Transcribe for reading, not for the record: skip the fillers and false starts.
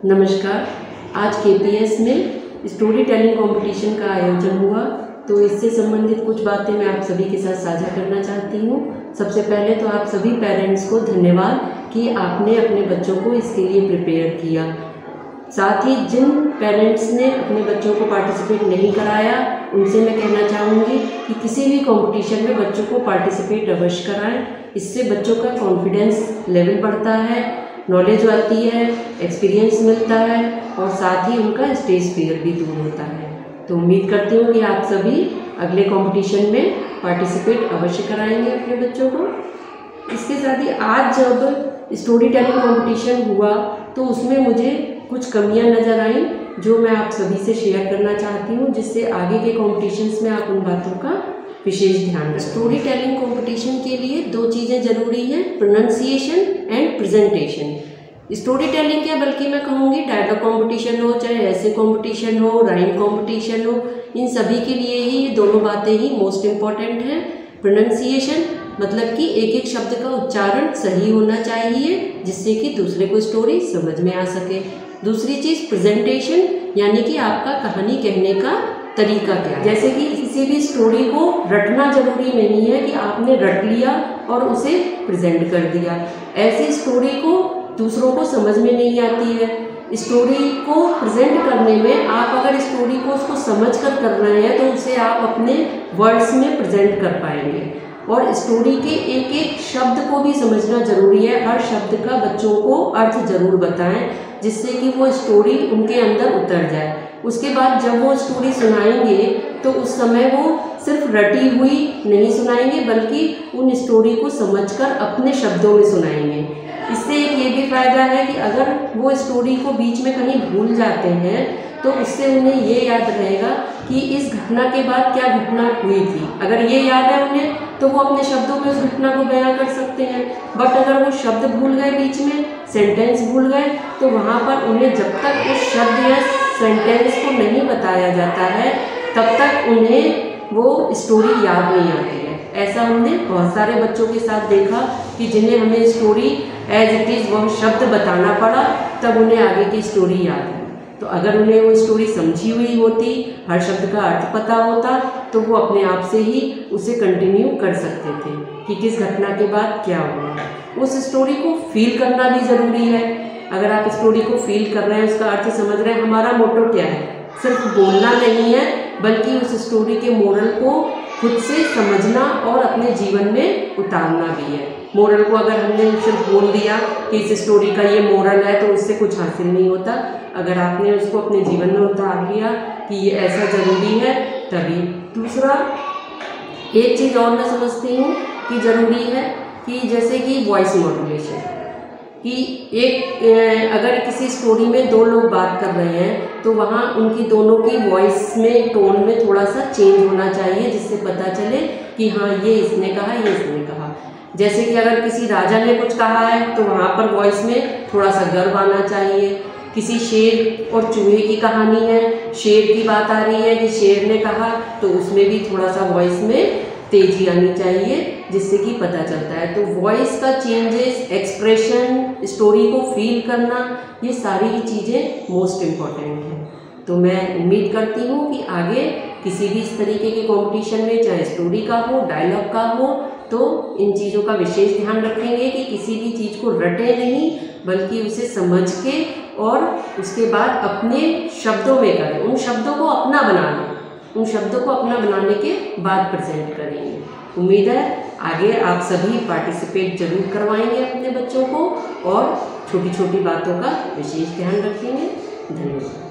नमस्कार। आज केपीएस में स्टोरी टेलिंग कंपटीशन का आयोजन हुआ, तो इससे संबंधित कुछ बातें मैं आप सभी के साथ साझा करना चाहती हूँ। सबसे पहले तो आप सभी पेरेंट्स को धन्यवाद कि आपने अपने बच्चों को इसके लिए प्रिपेयर किया। साथ ही जिन पेरेंट्स ने अपने बच्चों को पार्टिसिपेट नहीं कराया, उनसे मैं कहना चाहूँगी कि किसी भी कंपटीशन में बच्चों को पार्टिसिपेट अवश्य कराएं। इससे बच्चों का कॉन्फिडेंस लेवल बढ़ता है, नॉलेज आती है, एक्सपीरियंस मिलता है और साथ ही उनका स्टेज फियर भी दूर होता है। तो उम्मीद करती हूँ कि आप सभी अगले कंपटीशन में पार्टिसिपेट अवश्य कराएंगे अपने बच्चों को। इसके साथ ही आज जब स्टोरी टेलिंग कंपटीशन हुआ तो उसमें मुझे कुछ कमियां नज़र आईं जो मैं आप सभी से शेयर करना चाहती हूँ, जिससे आगे के कॉम्पिटिशन्स में आप उन बातों का विशेष ध्यान रखें। स्टोरी टेलिंग कंपटीशन के लिए दो चीज़ें ज़रूरी हैं, pronunciation and presentation. Story telling क्या बल्कि मैं कहूँगी डायलॉग कंपटीशन हो, चाहे ऐसे कंपटीशन हो, राइम कंपटीशन हो, इन सभी के लिए ही ये दोनों बातें ही मोस्ट इम्पॉर्टेंट हैं। प्रोनाउंसिएशन मतलब कि एक एक शब्द का उच्चारण सही होना चाहिए जिससे कि दूसरे को स्टोरी समझ में आ सके। दूसरी चीज़ प्रेजेंटेशन, यानी कि आपका कहानी कहने का तरीका क्या है। जैसे कि किसी भी स्टोरी को रटना जरूरी नहीं है कि आपने रट लिया और उसे प्रेजेंट कर दिया। ऐसी स्टोरी को दूसरों को समझ में नहीं आती है। स्टोरी को प्रेजेंट करने में आप अगर स्टोरी को उसको समझ कर रहे हैं तो उसे आप अपने वर्ड्स में प्रेजेंट कर पाएंगे। और स्टोरी के एक एक शब्द को भी समझना जरूरी है। हर शब्द का बच्चों को अर्थ जरूर बताएं जिससे कि वो स्टोरी उनके अंदर उतर जाए। उसके बाद जब वो स्टोरी सुनाएंगे तो उस समय वो सिर्फ रटी हुई नहीं सुनाएंगे बल्कि उन स्टोरी को समझकर अपने शब्दों में सुनाएंगे। इससे एक ये भी फायदा है कि अगर वो स्टोरी को बीच में कहीं भूल जाते हैं तो उससे उन्हें ये याद रहेगा कि इस घटना के बाद क्या घटना हुई थी। अगर ये याद है उन्हें तो वो अपने शब्दों में उस घटना को बयां कर सकते हैं। बट अगर वो शब्द भूल गए, बीच में सेंटेंस भूल गए, तो वहाँ पर उन्हें जब तक उस शब्द या सेंटेंस को नहीं बताया जाता है तब तक उन्हें वो स्टोरी याद नहीं आती है। ऐसा हमने बहुत सारे बच्चों के साथ देखा कि जिन्हें हमें स्टोरी एज इट इज़ वह शब्द बताना पड़ा तब उन्हें आगे की स्टोरी याद है। तो अगर उन्हें वो स्टोरी समझी हुई होती, हर शब्द का अर्थ पता होता, तो वो अपने आप से ही उसे कंटिन्यू कर सकते थे कि किस घटना के बाद क्या हुआ। उस स्टोरी को फील करना भी ज़रूरी है। अगर आप स्टोरी को फील कर रहे हैं, उसका अर्थ समझ रहे हैं, हमारा मोटो क्या है, सिर्फ बोलना नहीं है बल्कि उस स्टोरी के मोरल को खुद से समझना और अपने जीवन में उतारना भी है। मोरल को अगर हमने सिर्फ बोल दिया कि इस स्टोरी का ये मोरल है तो उससे कुछ हासिल नहीं होता। अगर आपने उसको अपने जीवन में उतार लिया कि ये ऐसा ज़रूरी है तभी। दूसरा एक चीज़ और मैं समझती हूँ कि ज़रूरी है कि जैसे कि वॉइस मॉड्यूलेशन, कि एक अगर किसी स्टोरी में दो लोग बात कर रहे हैं तो वहाँ उनकी दोनों की वॉइस में, टोन में थोड़ा सा चेंज होना चाहिए जिससे पता चले कि हाँ ये इसने कहा, ये इसने कहा। जैसे कि अगर किसी राजा ने कुछ कहा है तो वहाँ पर वॉइस में थोड़ा सा गर्व आना चाहिए। किसी शेर और चूहे की कहानी है, शेर की बात आ रही है कि शेर ने कहा, तो उसमें भी थोड़ा सा वॉइस में तेजी आनी चाहिए जिससे कि पता चलता है। तो वॉइस का चेंजेस, एक्सप्रेशन, स्टोरी को फील करना, ये सारी ही चीज़ें मोस्ट इम्पॉर्टेंट हैं। तो मैं उम्मीद करती हूँ कि आगे किसी भी इस तरीके के कंपटीशन में, चाहे स्टोरी का हो, डायलॉग का हो, तो इन चीज़ों का विशेष ध्यान रखेंगे कि किसी भी चीज़ को रटे नहीं बल्कि उसे समझ के और उसके बाद अपने शब्दों में करें। उन शब्दों को अपना बनाना, उन शब्दों को अपना बनाने के बाद प्रेजेंट करेंगे। उम्मीद है आगे आप सभी पार्टिसिपेट जरूर करवाएंगे अपने बच्चों को और छोटी छोटी बातों का विशेष ध्यान रखेंगे। धन्यवाद।